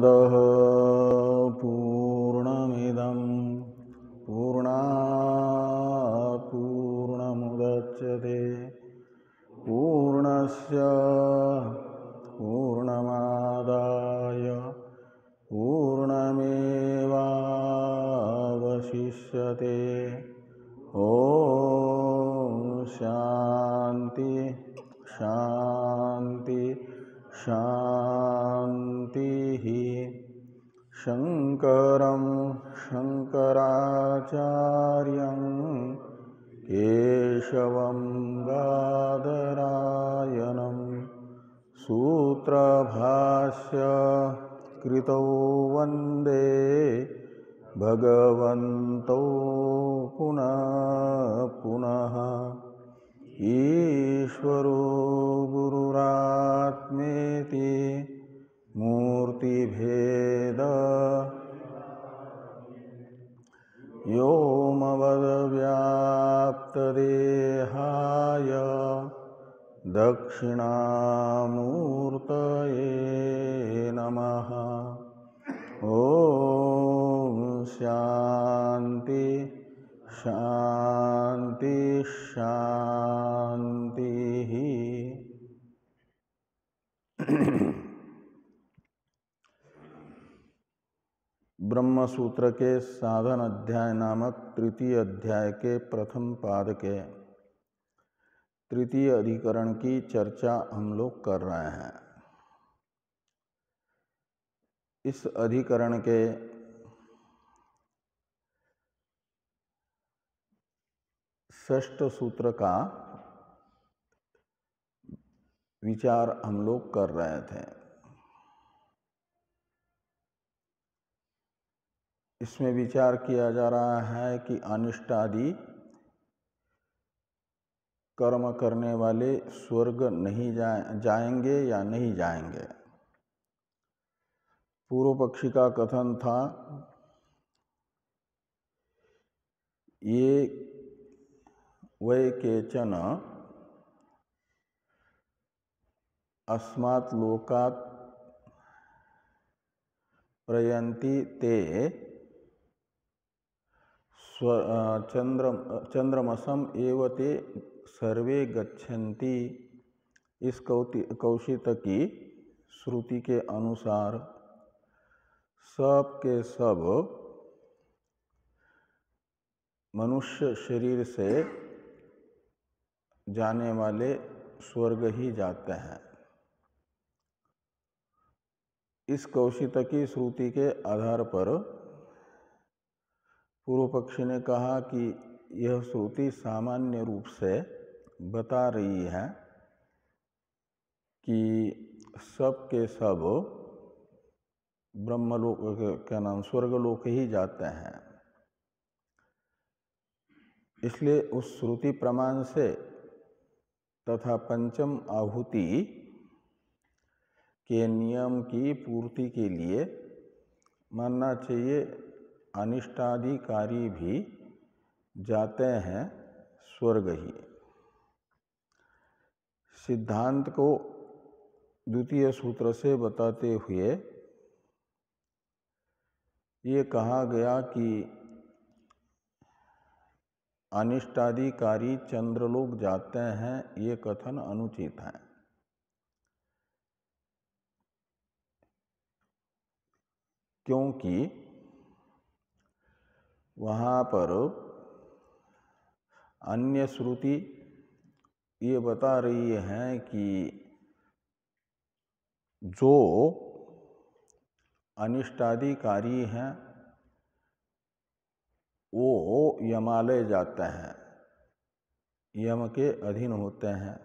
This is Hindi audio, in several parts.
पूर्णमदः पूर्णमिदं पूर्णात् पूर्णमुदच्यते पूर्णस्य पूर्णमादाय पूर्णमेवावशिष्यते। ॐ शान्ति शान्ति शान्तिः। शङ्करं शङ्कराचार्यं केशवं बादरायणं सूत्रभाष्य कृतौ वन्दे भगवन्तौ पुनः पुनः। ईश्वरो गुरुरात्मेति मूर्तिभेद व्योमवद्व्याप्तदेहाय दक्षिणामूर्तये नमः। ॐ शान्ति शान्ति शान्तिः। ब्रह्म सूत्र के साधन अध्याय नामक तृतीय अध्याय के प्रथम पाद के तृतीय अधिकरण की चर्चा हम लोग कर रहे हैं। इस अधिकरण के षष्ठ सूत्र का विचार हम लोग कर रहे थे। इसमें विचार किया जा रहा है कि अनिष्ट आदि कर्म करने वाले स्वर्ग नहीं जाएंगे या नहीं जाएंगे। पूर्व पक्षी का कथन था ये वै केचन अस्मात् लोकात् प्रयन्ति ते चंद्रमसम एव ते सर्वे गच्छन्ति। इस कौशितकी श्रुति के अनुसार सब के सब मनुष्य शरीर से जाने वाले स्वर्ग ही जाते हैं। इस कौशितकी श्रुति के आधार पर पूर्व पक्षी ने कहा कि यह श्रुति सामान्य रूप से बता रही है कि सब के सब ब्रह्मलोक क्या नाम स्वर्गलोक ही जाते हैं। इसलिए उस श्रुति प्रमाण से तथा पंचम आहुति के नियम की पूर्ति के लिए मानना चाहिए अनिष्टाधिकारी भी जाते हैं स्वर्ग ही। सिद्धांत को द्वितीय सूत्र से बताते हुए ये कहा गया कि अनिष्टाधिकारी चंद्रलोक जाते हैं, ये कथन अनुचित है। क्योंकि वहाँ पर अन्य श्रुति ये बता रही है कि जो अनिष्टाधिकारी हैं वो यमालय जाते हैं, यम के अधीन होते हैं।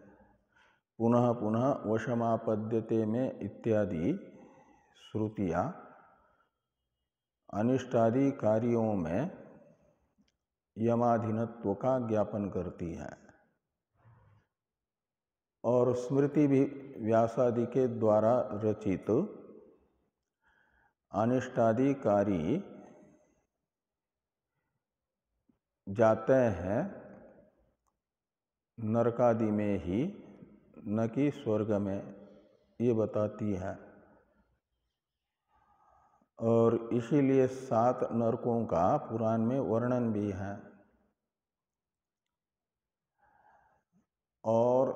पुनः पुनः वशमापद्यते में इत्यादि श्रुतियाँ अनिष्टाधिकारियों में यमाधीनत्व का ज्ञापन करती है। और स्मृति भी व्यासादि के द्वारा रचित अनिष्टाधिकारी जाते हैं नरकादि में ही, न कि स्वर्ग में, ये बताती है। और इसीलिए 7 नरकों का पुराण में वर्णन भी है। और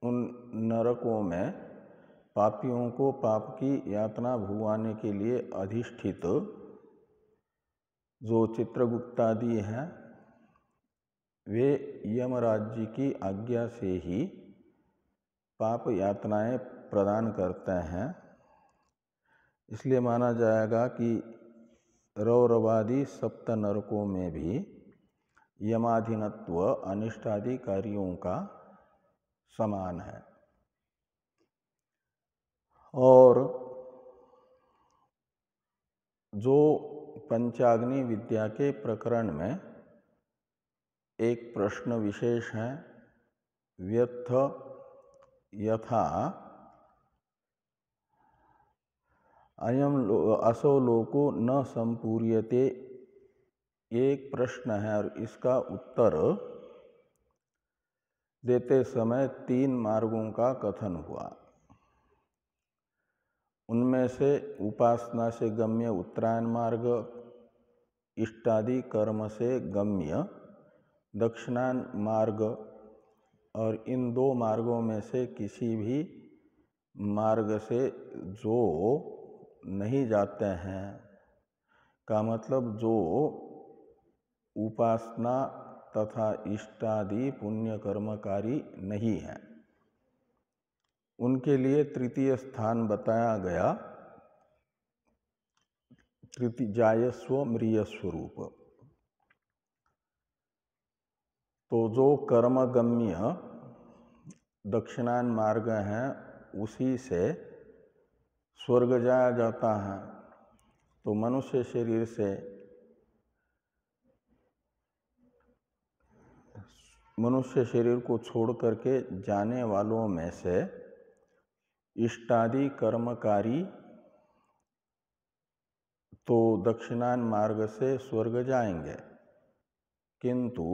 उन नरकों में पापियों को पाप की यातना भुगवाने के लिए अधिष्ठित जो चित्रगुप्तादि हैं, वे यमराज जी की आज्ञा से ही पाप यातनाएं प्रदान करते हैं। इसलिए माना जाएगा कि रौरवादी सप्त नरकों में भी यमाधीनत्व अनिष्टादि कार्यों का समान है। और जो पंचाग्नि विद्या के प्रकरण में एक प्रश्न विशेष है, व्यर्थ यथा अयम असो लोको न संपूर्यते, एक प्रश्न है और इसका उत्तर देते समय 3 मार्गों का कथन हुआ। उनमें से उपासना से गम्य उत्तरायण मार्ग, इष्टादि कर्म से गम्य दक्षिणायन मार्ग, और इन 2 मार्गों में से किसी भी मार्ग से जो नहीं जाते हैं, का मतलब जो उपासना तथा इष्टादि पुण्य कर्मकारी नहीं है, उनके लिए तृतीय स्थान बताया गया, जायस्व म्रियस्व रूप। तो जो कर्मगम्य दक्षिणायन मार्ग है उसी से स्वर्ग जाया जाता है। तो मनुष्य शरीर से मनुष्य शरीर को छोड़ करके जाने वालों में से इष्टादि कर्मकारी तो दक्षिणायन मार्ग से स्वर्ग जाएंगे, किंतु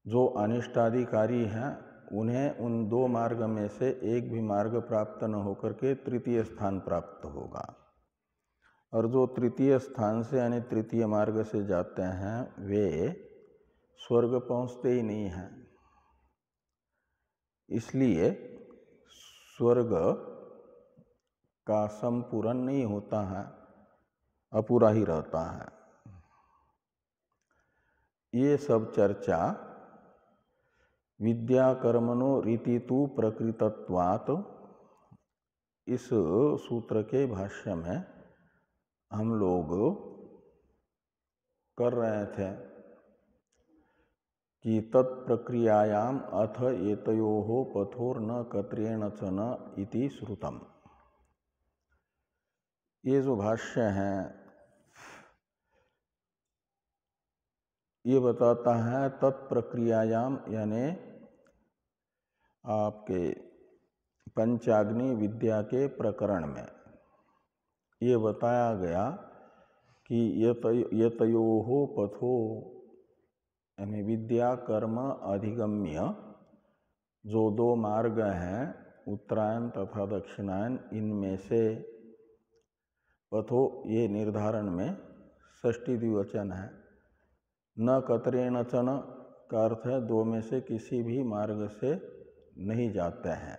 जो अनिष्टाधिकारी हैं उन्हें उन 2 मार्ग में से एक भी मार्ग प्राप्त न होकर के तृतीय स्थान प्राप्त होगा। और जो तृतीय स्थान से यानी तृतीय मार्ग से जाते हैं वे स्वर्ग पहुंचते ही नहीं हैं। इसलिए स्वर्ग का संपूर्ण नहीं होता है, अपूरा ही रहता है। ये सब चर्चा विद्या कर्मणो रीतितु प्रकृतत्वात् इस सूत्र के भाष्य में हम लोग कर रहे थे कि तत्प्रक्रियायाम अथ एतयोः पथोर्न कत्रेण च न इति श्रुतम। ये जो भाष्य है ये बताता है तत्प्रक्रियायाम यानी आपके पंचाग्नि विद्या के प्रकरण में ये बताया गया कि यतयोः पथो यानी विद्या कर्म अधिगम्य जो 2 मार्ग हैं उत्तरायण तथा दक्षिणायन, इनमें से पथो ये निर्धारण में षष्ठी द्विवचन है। न कतरेण चन का अर्थ है 2 में से किसी भी मार्ग से नहीं जाते हैं,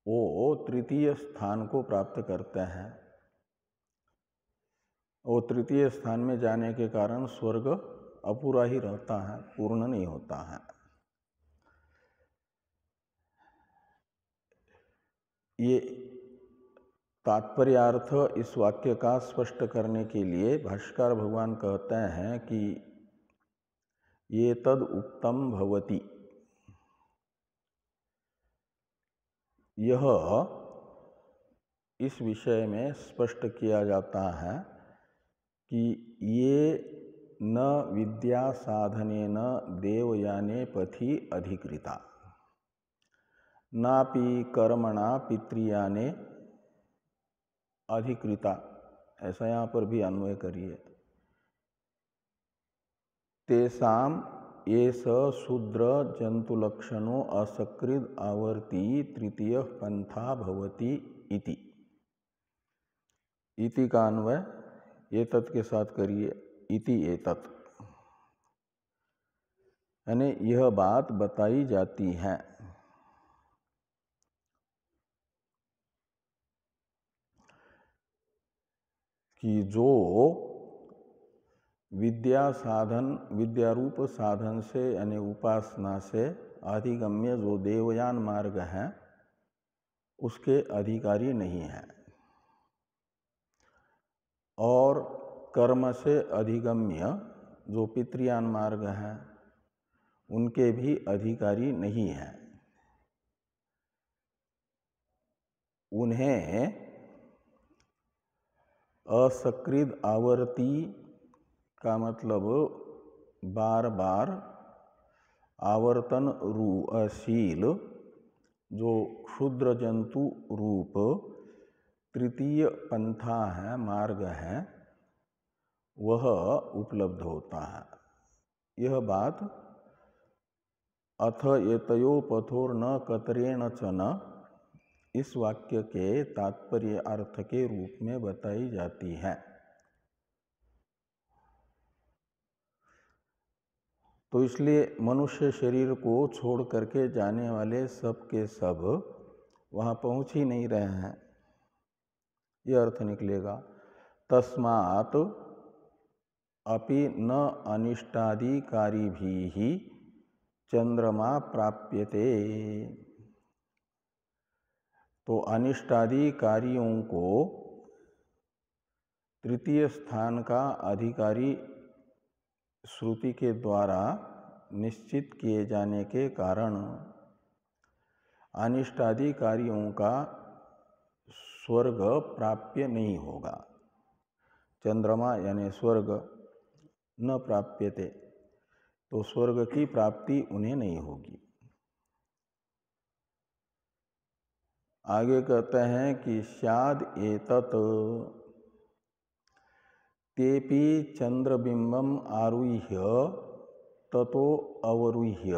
वो तृतीय स्थान को प्राप्त करते हैं। वो तृतीय स्थान में जाने के कारण स्वर्ग अपूरा ही रहता है, पूर्ण नहीं होता है। ये तात्पर्यार्थ इस वाक्य का स्पष्ट करने के लिए भाष्यकार भगवान कहते हैं कि ये तद उत्तम भवति, यह इस विषय में स्पष्ट किया जाता है कि ये न विद्या साधनेन देवयाने पथि अधिकृता नापि कर्मणा पितृयाने अधिकृता, ऐसा यहाँ पर भी अन्वय करिए। तेषाम एष शूद्र जंतुलक्षणों असकृद आवर्ती तृतीय पंथा भवति इति। इति का अन्वय एतत् के साथ करिए, इति एतत्, यानी यह बात बताई जाती है कि जो विद्या साधन, विद्यारूप साधन से यानी उपासना से अधिगम्य जो देवयान मार्ग है उसके अधिकारी नहीं है, और कर्म से अधिगम्य जो पितृयान मार्ग है उनके भी अधिकारी नहीं है। उन्हें असकृद आवर्ती का मतलब बार बार आवर्तनशील जो क्षुद्र जंतु रूप तृतीय पंथा है, मार्ग है, वह उपलब्ध होता है। यह बात अथ एतयो पथोर न कतरेण चन इस वाक्य के तात्पर्य अर्थ के रूप में बताई जाती है। तो इसलिए मनुष्य शरीर को छोड़ करके जाने वाले सब के सब वहाँ पहुँच ही नहीं रहे हैं, यह अर्थ निकलेगा। तस्मात् अपि न अनिष्टादिकारी भी चंद्रमा प्राप्यते। तो अनिष्टादि कार्यों को तृतीय स्थान का अधिकारी श्रुति के द्वारा निश्चित किए जाने के कारण अनिष्टादि कार्यों का स्वर्ग प्राप्य नहीं होगा। चंद्रमा यानी स्वर्ग न प्राप्यते, तो स्वर्ग की प्राप्ति उन्हें नहीं होगी। आगे कहते हैं कि स्याद एतत् तेपि चंद्रबिंबम आरुह्य ततो अवरुह्य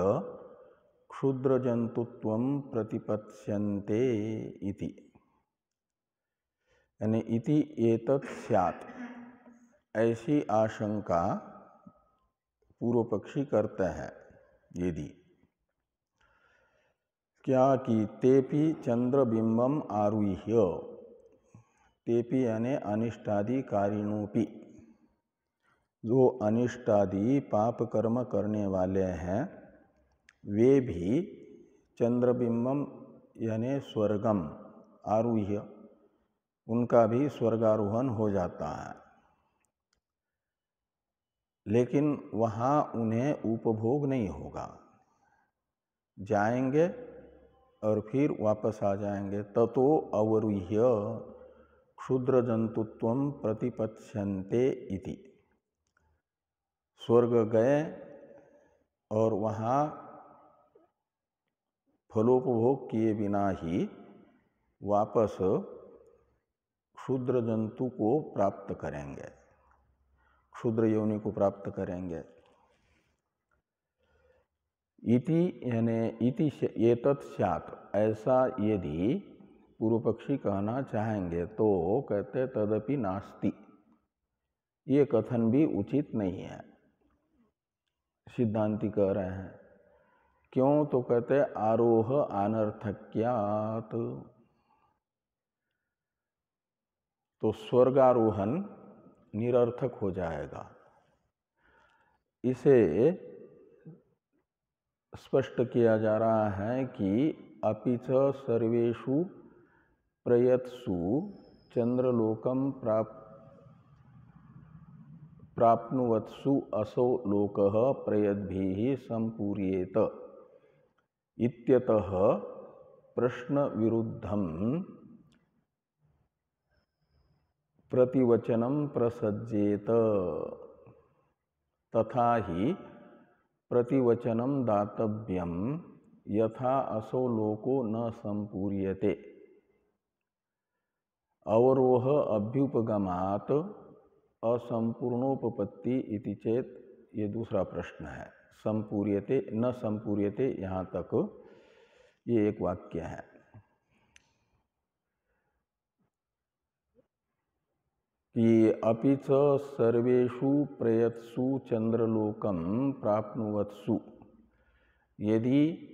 क्षुद्रजंतुत्वं प्रतिपत्स्यन्ते इति। यानी इति एतत् स्यात्, ऐसी आशंका पूर्व पक्षी करते हैं यदि, क्या कि तेपि चंद्रबिंबम आरुह्य, तेपि यानी अनिष्टादि कारिणोपि, जो अनिष्टादि पाप कर्म करने वाले हैं वे भी चंद्रबिंबम यानी स्वर्गम आरुह्य, उनका भी स्वर्गारोहण हो जाता है, लेकिन वहाँ उन्हें उपभोग नहीं होगा, जाएंगे और फिर वापस आ जाएंगे। ततो अवरुह्य क्षुद्र जंतुत्वं प्रतिपत्स्यन्ते इति। स्वर्ग गए और वहाँ फलोपभोग किए बिना ही वापस क्षुद्र जंतु को प्राप्त करेंगे, क्षुद्र योनि को प्राप्त करेंगे। इति यानी इति एतत् स्यात्, ऐसा यदि पूर्व पक्षी कहना चाहेंगे तो कहते तदपि नास्ति, ये कथन भी उचित नहीं है। सिद्धांती कह रहे हैं क्यों, तो कहते आरोह अनर्थक्यात्, तो स्वर्गारोहण निरर्थक हो जाएगा। इसे स्पष्ट किया जा रहा है कि अपि च सर्वेषु प्रयत्सु चंद्रलोकम प्राप्नुवत्सु असौ लोकः प्रयद्भिः संपूर्येत इत्यतः प्रश्न विरुद्धम प्रतिवचनम प्रसज्जेत, तथा ही प्रतिवचनम दातव्यम यथा असौ लोको न संपूर्यते। अवरोह अभ्युपगमात असंपूर्णोपपत्ति इति चेत, ये दूसरा प्रश्न है। संपूर्यते न संपूर्यते, यहाँ तक ये एक वाक्य है। कि अपि च सर्वेषु प्रयत्सु चंद्रलोकम प्राप्नुवत्सु, यदि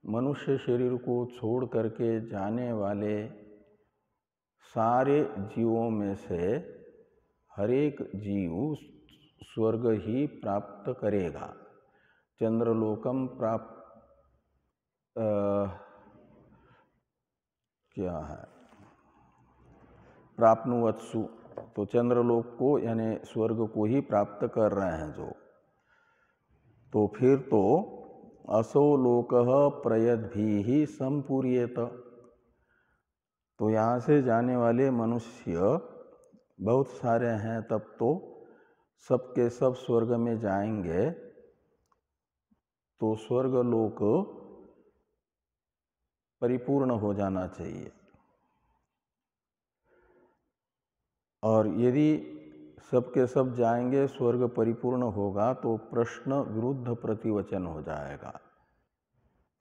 मनुष्य शरीर को छोड़ करके जाने वाले सारे जीवों में से हरेक जीव स्वर्ग ही प्राप्त करेगा। चंद्रलोकम क्या है, प्राप्नुवत्सु, तो चंद्रलोक को यानी स्वर्ग को ही प्राप्त कर रहे हैं जो, तो फिर तो असो लोकः प्रयद्भिः संपूर्येत, तो यहाँ से जाने वाले मनुष्य बहुत सारे हैं, तब तो सबके सब स्वर्ग में जाएंगे, तो स्वर्ग लोक परिपूर्ण हो जाना चाहिए। और यदि सबके सब जाएंगे, स्वर्ग परिपूर्ण होगा, तो प्रश्न विरुद्ध प्रतिवचन हो जाएगा।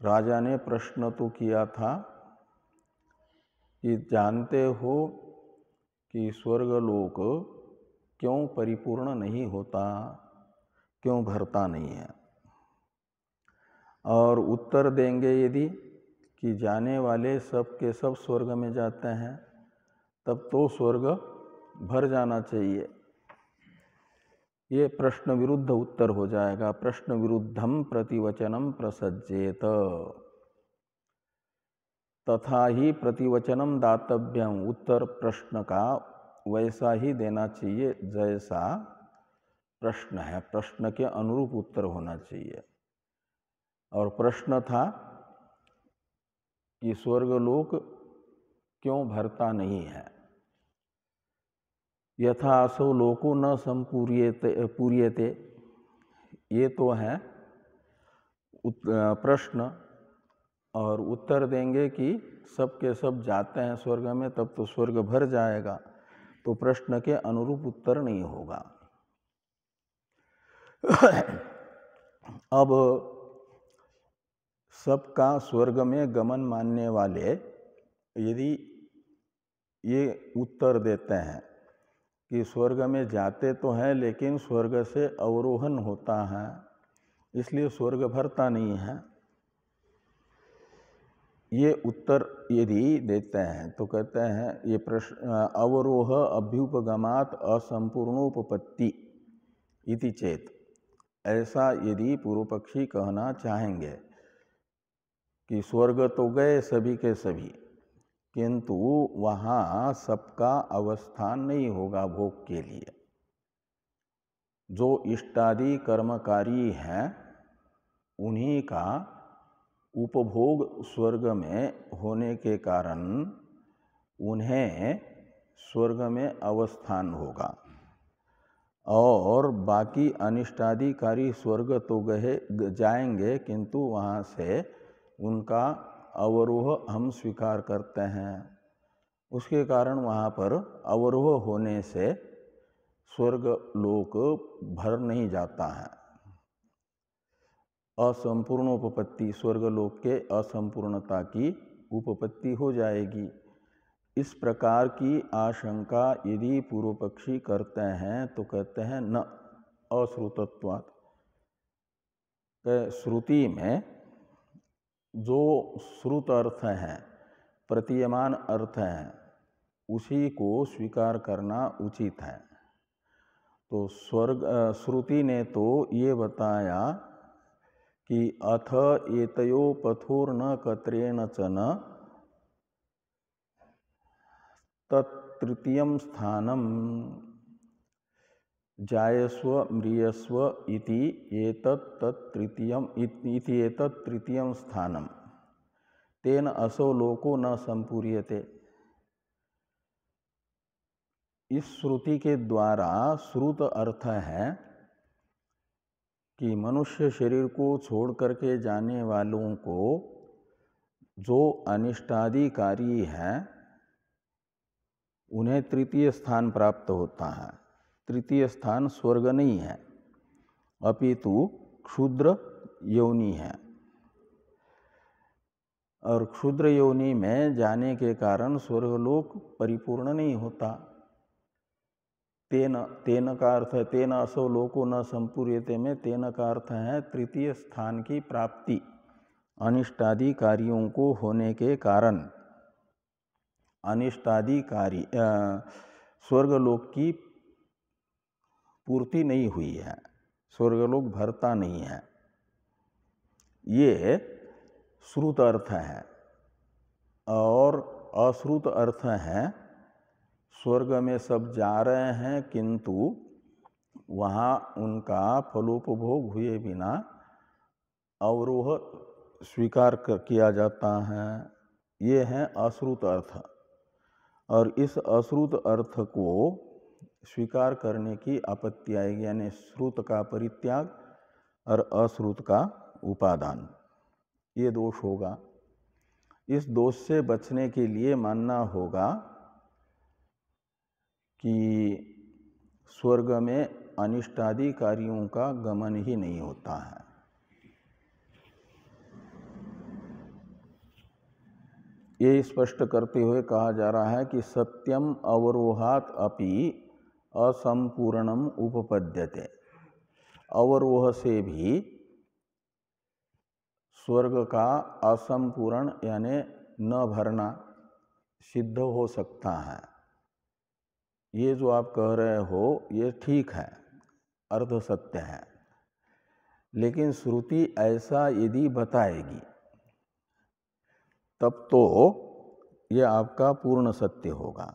राजा ने प्रश्न तो किया था कि जानते हो कि स्वर्गलोक क्यों परिपूर्ण नहीं होता, क्यों भरता नहीं है, और उत्तर देंगे यदि कि जाने वाले सब के सब स्वर्ग में जाते हैं, तब तो स्वर्ग भर जाना चाहिए। ये प्रश्न विरुद्ध उत्तर हो जाएगा। प्रश्न विरुद्धम प्रतिवचनम प्रसज्जेत, तथा ही प्रतिवचनम दातव्यम, उत्तर प्रश्न का वैसा ही देना चाहिए जैसा प्रश्न है, प्रश्न के अनुरूप उत्तर होना चाहिए। और प्रश्न था कि स्वर्गलोक क्यों भरता नहीं है, यथा असो लोको न संपूर्यते, ये तो है प्रश्न, और उत्तर देंगे कि सब के सब जाते हैं स्वर्ग में, तब तो स्वर्ग भर जाएगा, तो प्रश्न के अनुरूप उत्तर नहीं होगा। अब सबका स्वर्ग में गमन मानने वाले यदि ये उत्तर देते हैं कि स्वर्ग में जाते तो हैं, लेकिन स्वर्ग से अवरोहन होता है, इसलिए स्वर्ग भरता नहीं है, ये उत्तर यदि देते हैं तो कहते हैं ये प्रश्न अवरोह अभ्युपगमात असंपूर्णोपपत्ति इति चेत, ऐसा यदि पूर्व पक्षी कहना चाहेंगे कि स्वर्ग तो गए सभी के सभी, किंतु वहाँ सबका अवस्थान नहीं होगा भोग के लिए। जो इष्टादि कर्मकारी हैं उन्हीं का उपभोग स्वर्ग में होने के कारण उन्हें स्वर्ग में अवस्थान होगा, और बाकी अनिष्टादिकारी स्वर्ग तो गए जाएंगे, किंतु वहाँ से उनका अवरोह हम स्वीकार करते हैं, उसके कारण वहाँ पर अवरोह होने से स्वर्ग लोक भर नहीं जाता है। असंपूर्णोपपत्ति, स्वर्गलोक के असंपूर्णता की उपपत्ति हो जाएगी। इस प्रकार की आशंका यदि पूर्व पक्षी करते हैं तो कहते हैं न अश्रुतत्वात्, श्रुति में जो श्रुत अर्थ हैं, प्रतीयमान अर्थ हैं, उसी को स्वीकार करना उचित है। तो श्रुति ने तो ये बताया कि अथ एतयो पथोर्न कत्रेण च न तत्तृतीयं स्थानम जायस्व म्रियस्व इति एतत् तृतीयं स्थानम तेन असो लोको न संपूर्यते। इस श्रुति के द्वारा श्रुत अर्थ है कि मनुष्य शरीर को छोड़ करके जाने वालों को जो अनिष्टादिकारी हैं उन्हें तृतीय स्थान प्राप्त होता है। तृतीय स्थान स्वर्ग नहीं है, अपितु क्षुद्र योनि है, और क्षुद्र योनि में जाने के कारण स्वर्गलोक परिपूर्ण नहीं होता। तेन, तेन का अर्थ है तेन असो लोको न संपूर्यते में तेन का अर्थ है तृतीय स्थान की प्राप्ति अनिष्टादि कार्यों को होने के कारण। अनिष्टादि कार्य स्वर्गलोक की पूर्ति नहीं हुई है, स्वर्गलोक भरता नहीं है, ये श्रुत अर्थ है। और अश्रुत अर्थ है स्वर्ग में सब जा रहे हैं किंतु वहाँ उनका फलोपभोग हुए बिना अवरोह स्वीकार किया जाता है, ये है अश्रुत अर्थ। और इस अश्रुत अर्थ को स्वीकार करने की आपत्ति आएगी, यानी श्रुत का परित्याग और अश्रुत का उपादान, ये दोष होगा। इस दोष से बचने के लिए मानना होगा कि स्वर्ग में अनिष्टादि कार्यों का गमन ही नहीं होता है। ये स्पष्ट करते हुए कहा जा रहा है कि सत्यम अवरोहात अपि असंपूर्णम उपपद्यते। अवरोह से भी स्वर्ग का असंपूर्ण यानी न भरना सिद्ध हो सकता है। ये जो आप कह रहे हो ये ठीक है, अर्ध सत्य है, लेकिन श्रुति ऐसा यदि बताएगी तब तो ये आपका पूर्ण सत्य होगा।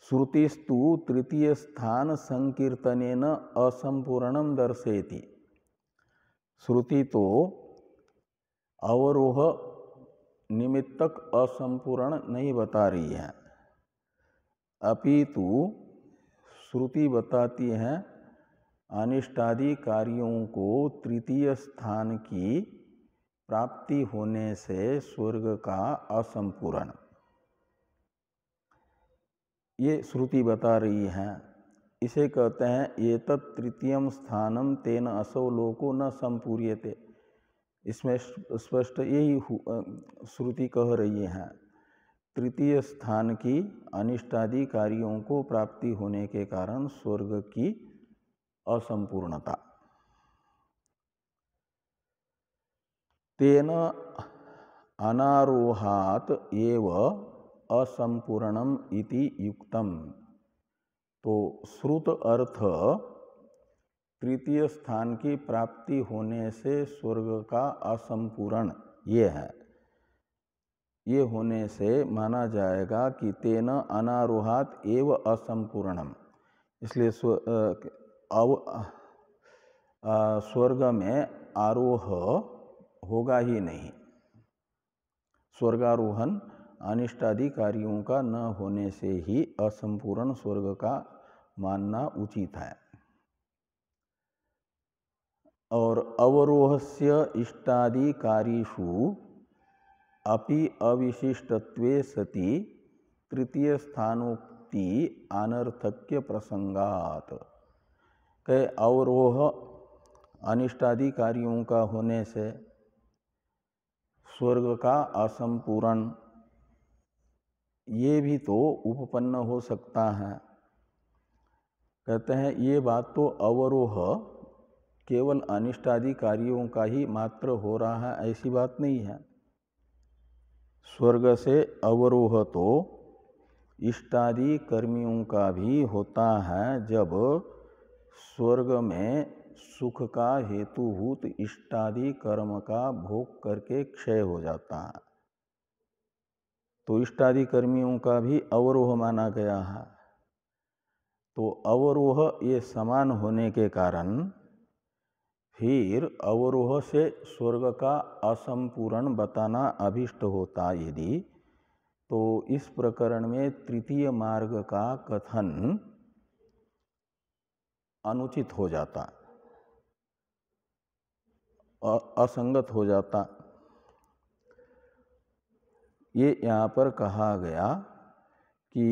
श्रुतिस्तु तृतीय स्थान संकीर्तनेन असंपूर्णम दर्शयति। श्रुति तो अवरोह निमित्तक असंपूर्ण नहीं बता रही है, अपितु श्रुति बताती है अनिष्टादि कार्यों को तृतीय स्थान की प्राप्ति होने से स्वर्ग का असंपूर्ण, ये श्रुति बता रही है। इसे कहते हैं एतत् तृतीयम स्थानम तेन असौ लोको न संपूर्यते। इसमें स्पष्ट यही श्रुति कह रही है, तृतीय स्थान की अनिष्टादि कार्यों को प्राप्ति होने के कारण स्वर्ग की असंपूर्णता। तेन अनारोहात एव असंपूर्णम इति युक्तम। तो श्रुत अर्थ तृतीय स्थान की प्राप्ति होने से स्वर्ग का असंपूर्ण ये है, ये होने से माना जाएगा कि तेन अनारोहात एव असंपूर्णम। इसलिए स्वर्ग में आरोह होगा ही नहीं, स्वर्गारोहण अनिष्टादि कार्यों का न होने से ही असंपूर्ण स्वर्ग का मानना उचित है। और अवरोहस्य इष्टादि कार्येषु अपि अविशिष्टत्वे सति तृतीय स्थानोक्ति अनर्थक्य प्रसंगात। कहे अवरोह अनिष्टादि कार्यों का होने से स्वर्ग का असंपूर्ण, ये भी तो उपपन्न हो सकता है। कहते हैं ये बात तो अवरोह केवल अनिष्टादि कार्यों का ही मात्र हो रहा है ऐसी बात नहीं है। स्वर्ग से अवरोह तो इष्टादि कर्मियों का भी होता है, जब स्वर्ग में सुख का हेतुभूत इष्टादि कर्म का भोग करके क्षय हो जाता है, तो इष्टादि कर्मियों का भी अवरोह माना गया है। तो अवरोह ये समान होने के कारण फिर अवरोह से स्वर्ग का असंपूर्ण बताना अभिष्ट होता यदि, तो इस प्रकरण में तृतीय मार्ग का कथन अनुचित हो जाता, असंगत हो जाता। ये यहाँ पर कहा गया कि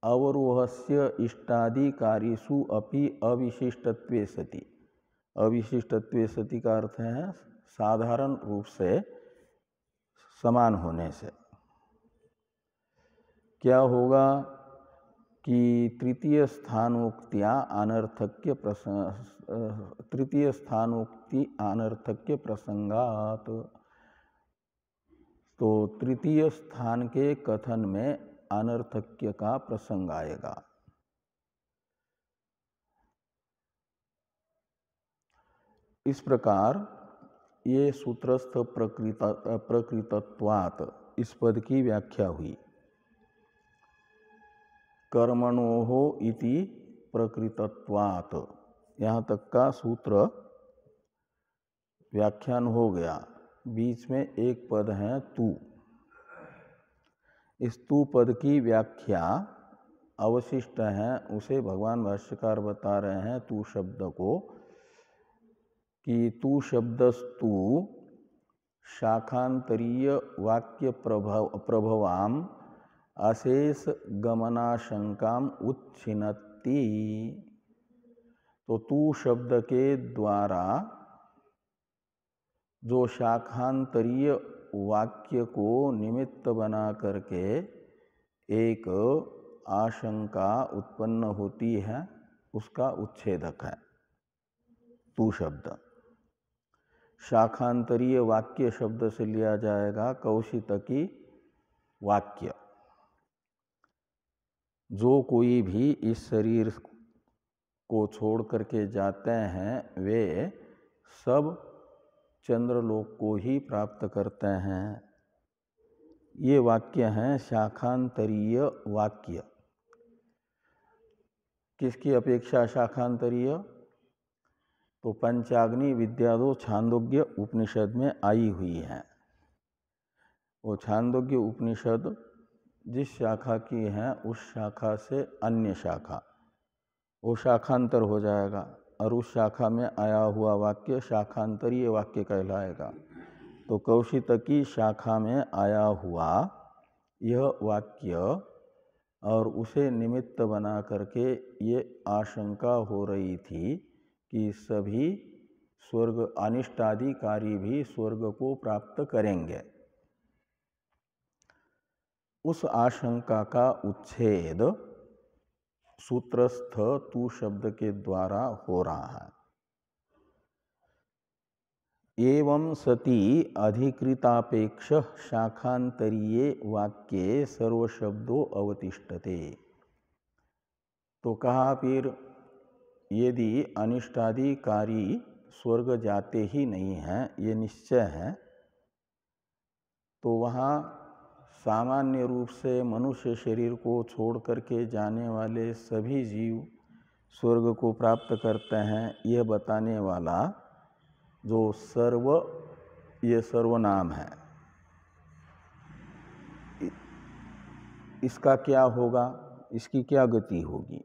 अवरोहस्य इष्टादि कार्येषु अपि अविशिष्टत्वे सति। अविशिष्टत्वे सति का अर्थ है साधारण रूप से समान होने से। क्या होगा कि तृतीय स्थानोक्ति अनर्थक्य प्रसंगात, तो तृतीय स्थान के कथन में अनर्थक्य का प्रसंग आएगा। इस प्रकार ये सूत्रस्थ प्रकृतत्वात् इस पद की व्याख्या हुई। कर्मणोहो इति प्रकृतत्वात्, यहाँ तक का सूत्र व्याख्यान हो गया। बीच में एक पद है तू। इस तू पद की व्याख्या अवशिष्ट है, उसे भगवान भाष्यकार बता रहे हैं तू शब्द को, कि तू शब्दस्तु शाखांतरीय वाक्य प्रभवाम अशेष गमनाशंकाम उच्छिन्नति। तो तू शब्द के द्वारा जो शाखांतरीय वाक्य को निमित्त बना करके एक आशंका उत्पन्न होती है, उसका उच्छेदक है तू शब्द। शाखांतरीय वाक्य शब्द से लिया जाएगा कौशितकी वाक्य। जो कोई भी इस शरीर को छोड़ करके जाते हैं वे सब चंद्रलोक को ही प्राप्त करते हैं। ये वाक्य हैं शाखांतरीय वाक्य। किसकी अपेक्षा शाखांतरीय? तो पंचाग्नि विद्यादो छांदोग्य उपनिषद में आई हुई है। वो छांदोग्य उपनिषद जिस शाखा की है उस शाखा से अन्य शाखा, वो शाखांतर हो जाएगा और उस शाखा में आया हुआ वाक्य शाखांतरीय वाक्य कहलाएगा। तो कौशितकी शाखा में आया हुआ यह वाक्य और उसे निमित्त बना करके ये आशंका हो रही थी कि सभी स्वर्ग अनिष्टाधिकारी भी स्वर्ग को प्राप्त करेंगे। उस आशंका का उच्छेद सूत्रस्थ तू शब्द के द्वारा हो रहा है। एवं सति अधिकृतापेक्ष शाखांतरीये वाक्ये सर्वशब्दों अवतिष्ठते। तो कहा फिर यदि अनिष्टाधिकारी स्वर्ग जाते ही नहीं हैं, ये निश्चय है, तो वहाँ सामान्य रूप से मनुष्य शरीर को छोड़ करके जाने वाले सभी जीव स्वर्ग को प्राप्त करते हैं, यह बताने वाला जो सर्व, ये सर्वनाम है, इसका क्या होगा, इसकी क्या गति होगी,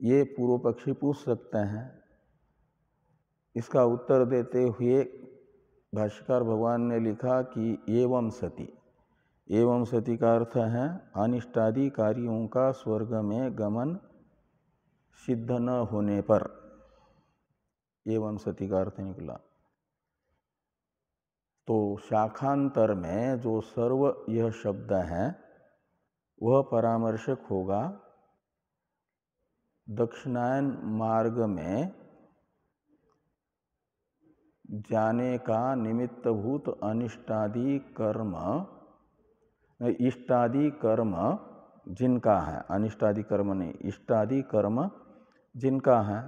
ये पूर्व पक्षी पूछ सकते हैं। इसका उत्तर देते हुए भाष्यकार भगवान ने लिखा कि एवं सति। एवं सति का अर्थ है अनिष्टाधिकारियों का स्वर्ग में गमन सिद्ध न होने पर, एवं सति का अर्थ निकला। तो शाखांतर में जो सर्व यह शब्द है वह परामर्शक होगा दक्षिणायन मार्ग में जाने का निमित्तभूत अनिष्टादि कर्म, इष्टादि कर्म जिनका है, अनिष्टादि कर्म नहीं, इष्टादि कर्म जिनका है,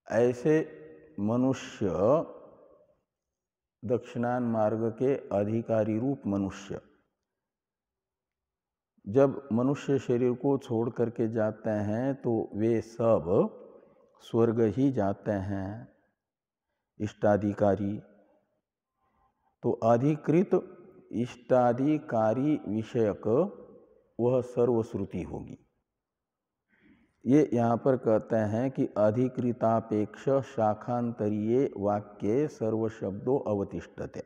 ऐसे मनुष्य दक्षिणायन मार्ग के अधिकारी रूप मनुष्य जब मनुष्य शरीर को छोड़ करके जाते हैं तो वे सब स्वर्ग ही जाते हैं, इष्टाधिकारी। तो अधिकृत इष्टाधिकारी विषयक वह सर्वश्रुति होगी। ये यहाँ पर कहते हैं कि अधिकृतापेक्ष शाखांतरीये वाक्ये सर्वशब्दों अवतिष्ठते।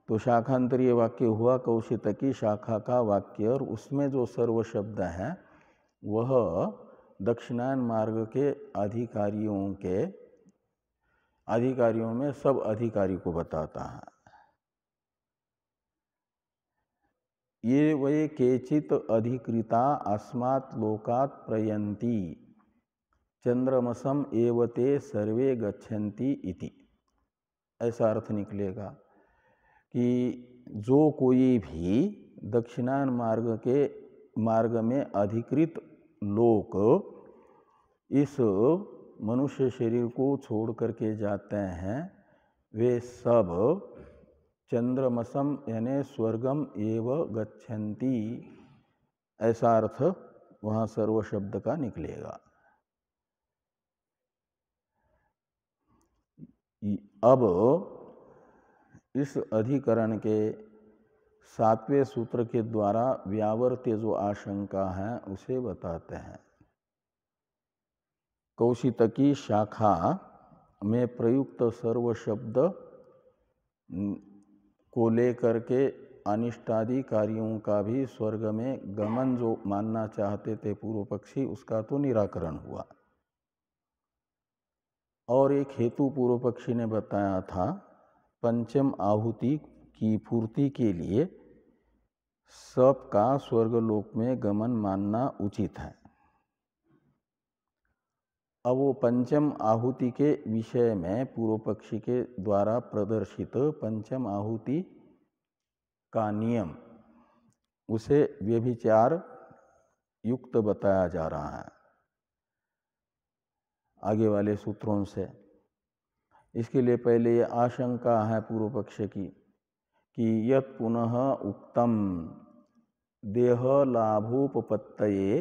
तो शाखांतरीय वाक्य हुआ कौशितकी शाखा का वाक्य, और उसमें जो सर्व शब्द है वह दक्षिणायन मार्ग के अधिकारियों में सब अधिकारी को बताता है। ये वे केचित अधिकृता अस्मात् लोकात् प्रयन्ति चंद्रमसम एवते सर्वे गच्छन्ति इति। ऐसा अर्थ निकलेगा कि जो कोई भी दक्षिणायन मार्ग में अधिकृत लोक इस मनुष्य शरीर को छोड़ करके जाते हैं, वे सब चंद्रमसम यानी स्वर्गम एव गच्छन्ति, ऐसा अर्थ वहाँ सर्व शब्द का निकलेगा। अब इस अधिकरण के 7वें सूत्र के द्वारा व्यावर्त्य जो आशंका है उसे बताते हैं। कौशितकी शाखा में प्रयुक्त सर्व शब्द को लेकर के अनिष्टादि कार्यों का भी स्वर्ग में गमन जो मानना चाहते थे पूर्व पक्षी, उसका तो निराकरण हुआ। और एक हेतु पूर्व पक्षी ने बताया था, पंचम आहुति की पूर्ति के लिए सबका स्वर्गलोक में गमन मानना उचित है। अब वो पंचम आहुति के विषय में पूर्व पक्षी के द्वारा प्रदर्शित पंचम आहुति का नियम, उसे व्यभिचार युक्त बताया जा रहा है आगे वाले सूत्रों से। इसके लिए पहले ये आशंका है पूर्व पक्ष की कि यत् पुनः उक्तम देह लाभोपपत्तये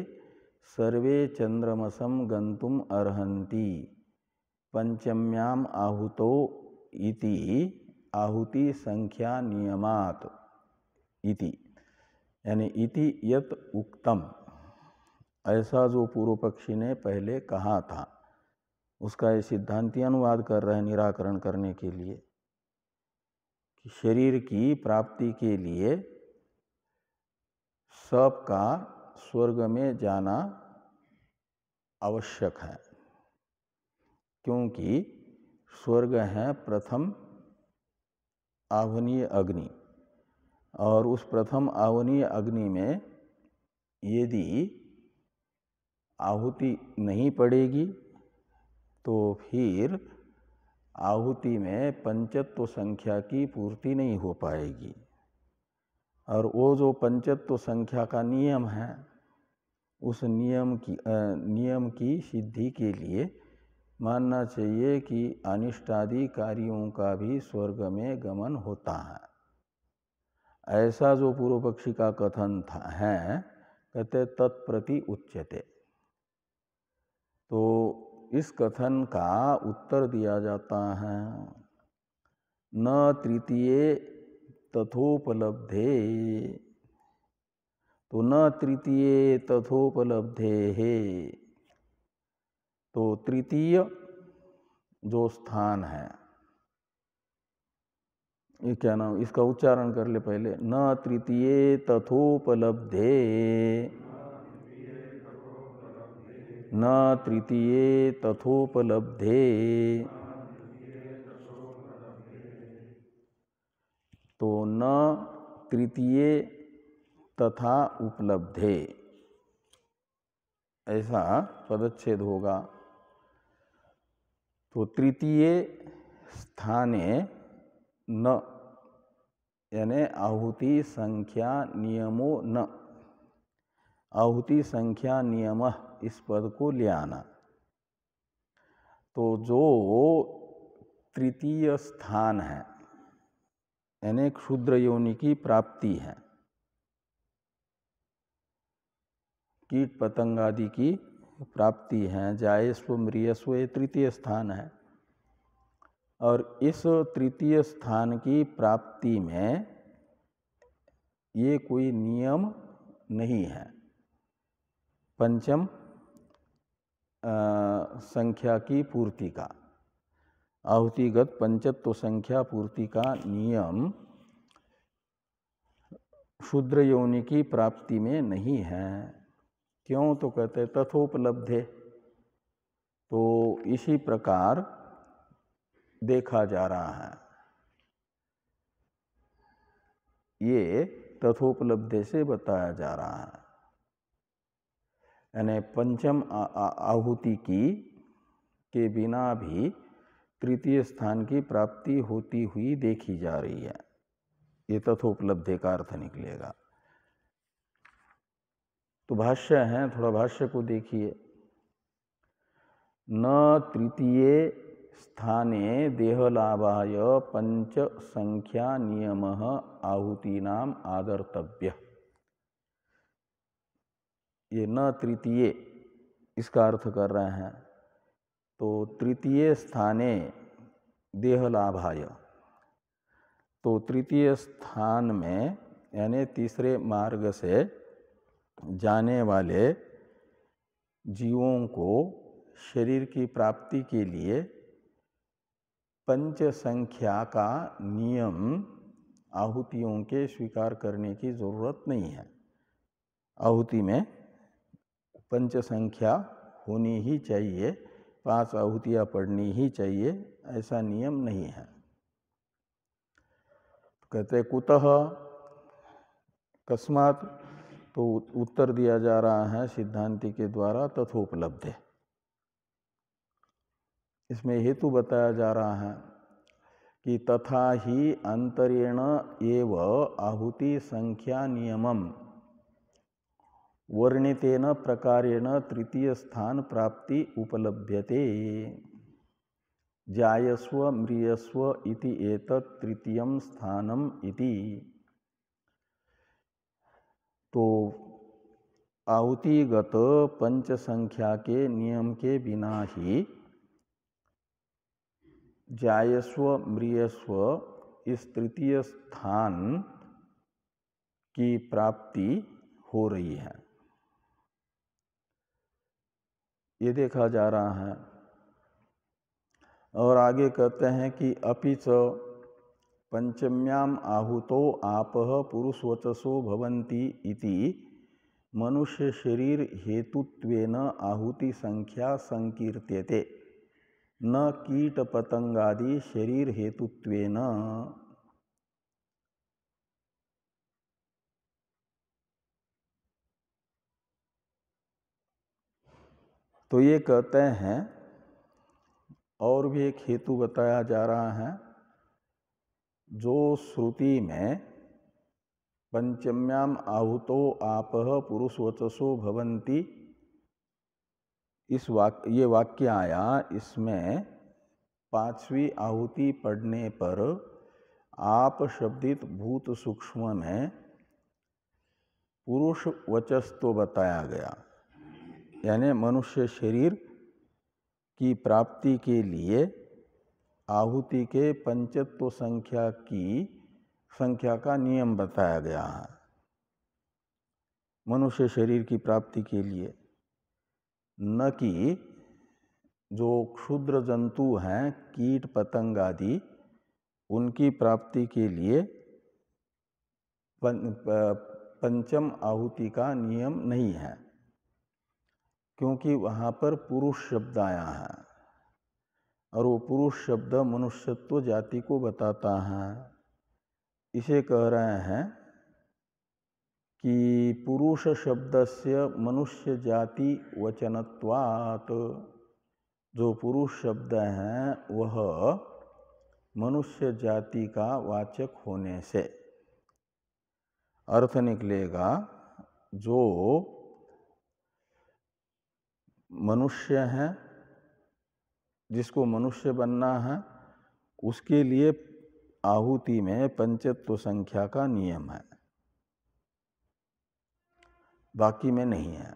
सर्वे चंद्रमसम गंतुम अर्हन्ति पंचम्याम आहुतो इति आहुति संख्या नियमात इति, यानी इति यत् उक्तम, ऐसा जो पूर्व पक्षी ने पहले कहा था उसका ये सिद्धांती अनुवाद कर रहे हैं निराकरण करने के लिए कि शरीर की प्राप्ति के लिए सबका स्वर्ग में जाना आवश्यक है, क्योंकि स्वर्ग है प्रथम आवनीय अग्नि, और उस प्रथम आवनीय अग्नि में यदि आहुति नहीं पड़ेगी तो फिर आहुति में पंचत्व संख्या की पूर्ति नहीं हो पाएगी। और वो जो पंचत्व संख्या का नियम है, उस नियम की सिद्धि के लिए मानना चाहिए कि अनिष्टादि कार्यों का भी स्वर्ग में गमन होता है। ऐसा जो पूर्व पक्षी का कथन है, कहते तत्प्रति उच्यते। तो इस कथन का उत्तर दिया जाता है, न तृतीये तथोपलब्धे, तो न तृतीये तथोपलब्धे है, तो तृतीय जो स्थान है, ये क्या नाम, इसका उच्चारण कर ले पहले, न तृतीये तथोपलब्धे, न तृतीये तथोपलब्धे, तो न तृतीये तथा उपलब्धे, ऐसा पदच्छेद होगा। तो तृतीय स्थाने न, यानी आहुति संख्या नियमो न, आहुति संख्या नियम, इस पद को ले आना। तो जो तृतीय स्थान है, यानी क्षुद्र योनि की प्राप्ति है, कीट पतंग आदि की प्राप्ति है, जायस्व मृयस्व, ये तृतीय स्थान है। और इस तृतीय स्थान की प्राप्ति में ये कोई नियम नहीं है, पंचम संख्या की पूर्ति का, आहुतिगत पंचत्व संख्या पूर्ति का नियम क्षुद्र योनि की प्राप्ति में नहीं है। क्यों? तो कहते तथोपलब्धे, तो इसी प्रकार देखा जा रहा है। ये तथोपलब्धि से बताया जा रहा है। यानी पंचम आहुति के बिना भी तृतीय स्थान की प्राप्ति होती हुई देखी जा रही है। ये तथोपलब्धि का अर्थ निकलेगा। तो भाष्य है, थोड़ा भाष्य को देखिए। न तृतीये स्थाने देहलाभाय पंच संख्या नियम आहुतीनाम आदर्तव्य। ये न तृतीय इसका अर्थ कर रहे हैं। तो तृतीय स्थाने देहलाभाय, तो तृतीय स्थान में यानी तीसरे मार्ग से जाने वाले जीवों को शरीर की प्राप्ति के लिए पंच संख्या का नियम आहुतियों के स्वीकार करने की जरूरत नहीं है। आहुति में पंच संख्या होनी ही चाहिए, 5 आहुतियाँ पढ़नी ही चाहिए, ऐसा नियम नहीं है। कहते कुतः, कस्मात्, तो उत्तर दिया जा रहा है सिद्धांति के द्वारा तथोपलब्धि। इसमें हेतु बताया जा रहा है कि तथा ही अंतरेण एव आहुति संख्या नियमम वर्णितेन प्रकारेण तृतीय स्थान प्राप्ति उपलभ्यते। जायस्व म्रियस्व इति एतत् तृतीयं स्थानम इति। तो आहुतिगत पंच संख्या के नियम के बिना ही जायस्व म्रियस्व इस तृतीय स्थान की प्राप्ति हो रही है, ये देखा जा रहा है। और आगे कहते हैं कि अपि च पंचम्याम आहुतो आपः पुरुषवचसो भवन्ति इति मनुष्य शरीर हेतुत्वेन आहुति संख्या संकीर्त्यते, न कीट पतंगादि शरीर हेतुत्वेन। तो ये कहते हैं, और भी एक हेतु बताया जा रहा है। जो श्रुति में पंचम्याम आहुतो आपः पुरुषवचसो भवन्ति ये वाक्य आया, इसमें 5वीं आहुति पढ़ने पर आप शब्दित भूत सूक्ष्म में पुरुष वचस तो बताया गया, यानी मनुष्य शरीर की प्राप्ति के लिए आहुति के पंचत्व संख्या का नियम बताया गया है मनुष्य शरीर की प्राप्ति के लिए, न कि जो क्षुद्र जंतु हैं कीट पतंग आदि, उनकी प्राप्ति के लिए पंचम आहुति का नियम नहीं है, क्योंकि वहाँ पर पुरुष शब्द आया है और वो पुरुष शब्द मनुष्यत्व जाति को बताता है। इसे कह रहे हैं कि पुरुष शब्दस्य मनुष्य जाति वचनत्वात्, जो पुरुष शब्द है वह मनुष्य जाति का वाचक होने से अर्थ निकलेगा जो मनुष्य है, जिसको मनुष्य बनना है, उसके लिए आहुति में पंचत्व संख्या का नियम है, बाकी में नहीं है।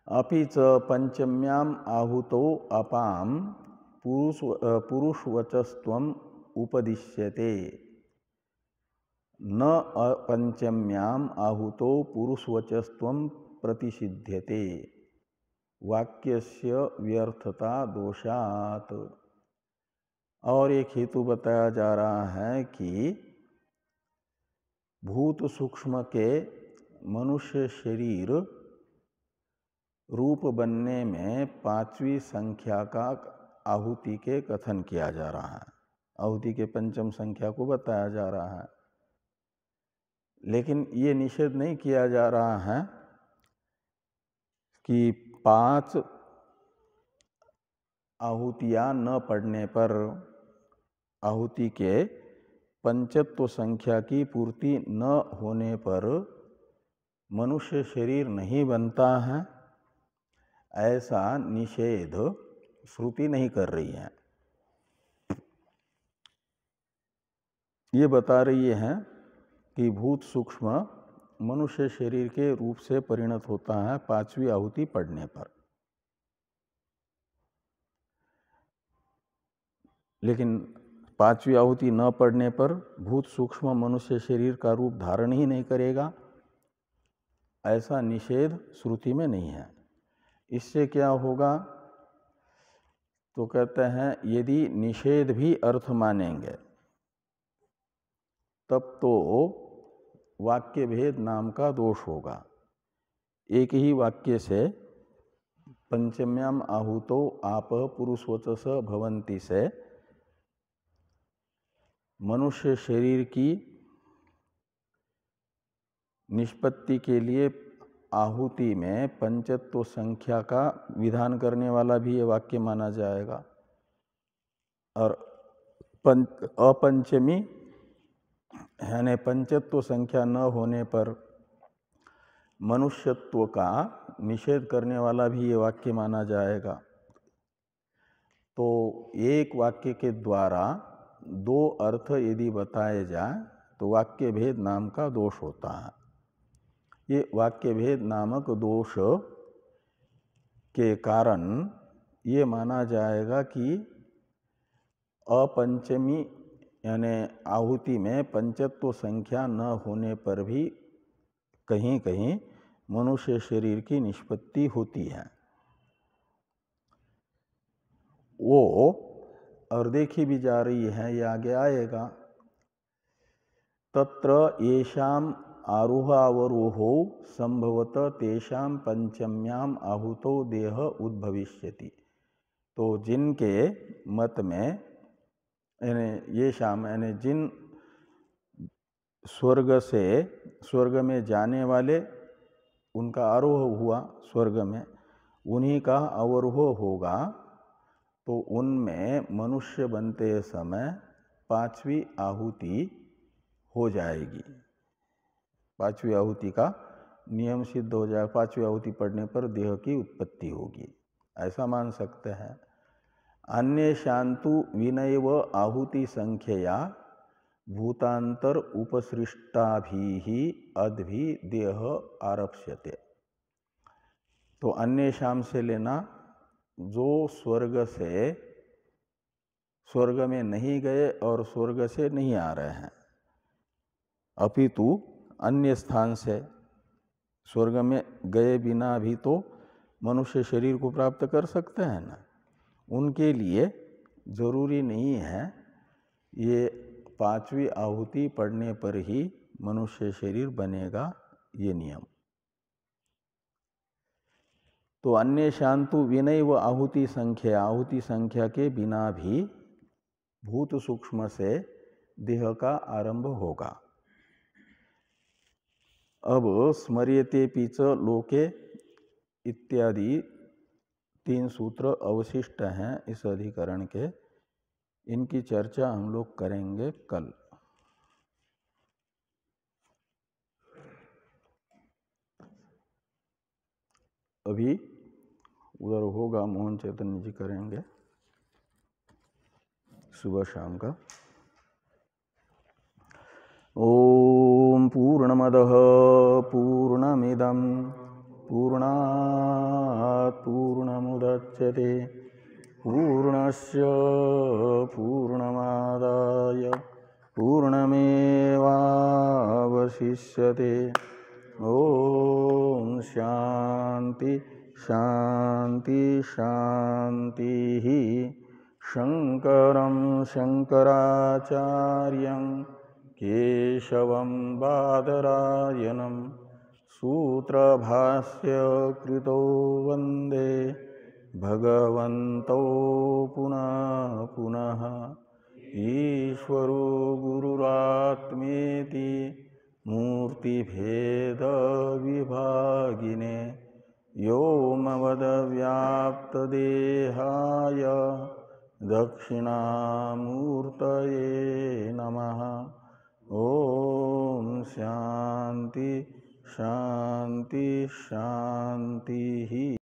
अपि च पंचम्याम आहुतो अपाम पुरुषवचस्त्वम उपदिश्यते, न पंचम्याम आहुतो पुरुषवचस्त्वम प्रतिषिध्यते वाक्यस्य व्यर्थता दोषात्। और एक हेतु बताया जा रहा है कि भूत सूक्ष्म के मनुष्य शरीर रूप बनने में 5वीं संख्या का आहुति के कथन किया जा रहा है। आहुति के पंचम संख्या को बताया जा रहा है। लेकिन ये निषेध नहीं किया जा रहा है कि 5 आहुतियां न पड़ने पर आहुति के पंचत्व संख्या की पूर्ति न होने पर मनुष्य शरीर नहीं बनता है, ऐसा निषेध श्रुति नहीं कर रही है। ये बता रही है कि भूत सूक्ष्म मनुष्य शरीर के रूप से परिणत होता है 5वीं आहुति पड़ने पर। लेकिन 5वीं आहुति न पड़ने पर भूत सूक्ष्म मनुष्य शरीर का रूप धारण ही नहीं करेगा, ऐसा निषेध श्रुति में नहीं है। इससे क्या होगा? तो कहते हैं यदि निषेध भी अर्थ मानेंगे तब तो वाक्य भेद नाम का दोष होगा। एक ही वाक्य से पंचम्याम आहुतो आप पुरुषवचस भवंती से मनुष्य शरीर की निष्पत्ति के लिए आहुति में पंचत्व संख्या का विधान करने वाला भी ये वाक्य माना जाएगा। और अपंचमी यानी पंचत्व संख्या न होने पर मनुष्यत्व का निषेध करने वाला भी ये वाक्य माना जाएगा। तो एक वाक्य के द्वारा 2 अर्थ यदि बताए जाए तो वाक्य भेद नाम का दोष होता है। ये वाक्य भेद नामक दोष के कारण ये माना जाएगा कि अपंचमी यानी आहुति में पंचत्व संख्या न होने पर भी कहीं कहीं मनुष्य शरीर की निष्पत्ति होती है। वो और देखी भी जा रही है, ये आगे आएगा। तत्र येषाम आरोहावरोहो संभवत तेषाम पंचम्याम आहुतो देह उद्भविष्यति। तो जिनके मत में ये शाम यानी जिन स्वर्ग में जाने वाले उनका आरोह हुआ स्वर्ग में, उन्हीं का अवरोह होगा, तो उनमें मनुष्य बनते समय 5वीं आहुति हो जाएगी। 5वीं आहुति का नियम सिद्ध हो जाएगा। 5वीं आहुति पड़ने पर देह की उत्पत्ति होगी, ऐसा मान सकते हैं। अन्य शांतु विनयव आहुति संख्यया भूतांतर उपसृष्टाभि अद्भि देह आरप्स्यते। तो अन्य शाम से लेना जो स्वर्ग में नहीं गए और स्वर्ग से नहीं आ रहे हैं, अपितु अन्य स्थान से स्वर्ग में गए बिना भी तो मनुष्य शरीर को प्राप्त कर सकते हैं ना। उनके लिए जरूरी नहीं है ये 5वीं आहुति पड़ने पर ही मनुष्य शरीर बनेगा, ये नियम। तो अन्य शांतु विनय व आहुति संख्या के बिना भी भूत सूक्ष्म से देह का आरंभ होगा। अब स्मर्यते पीच लोके इत्यादि 3 सूत्र अवशिष्ट हैं इस अधिकरण के। इनकी चर्चा हम लोग करेंगे कल। अभी उधर होगा मोहन चैतन्य जी करेंगे सुबह शाम का। ओम पूर्णमदः पूर्णमिदं पूर्णात् पूर्णमुदच्यते पूर्णस्य पूर्णमादाय पूर्णमेवावशिष्यते। ओम शांति शांति शांति। शंकरं शंकराचार्यं केशवं बादरायणं सूत्रभाष्य कृतो वंदे भगवन्तौ पुनः पुनः। ईश्वरो गुरुरात्मेति मूर्तिभेद विभागिने व्योमवद्व्याप्तदेहाय दक्षिणामूर्तये नमः। ओम शांति शांति शांति।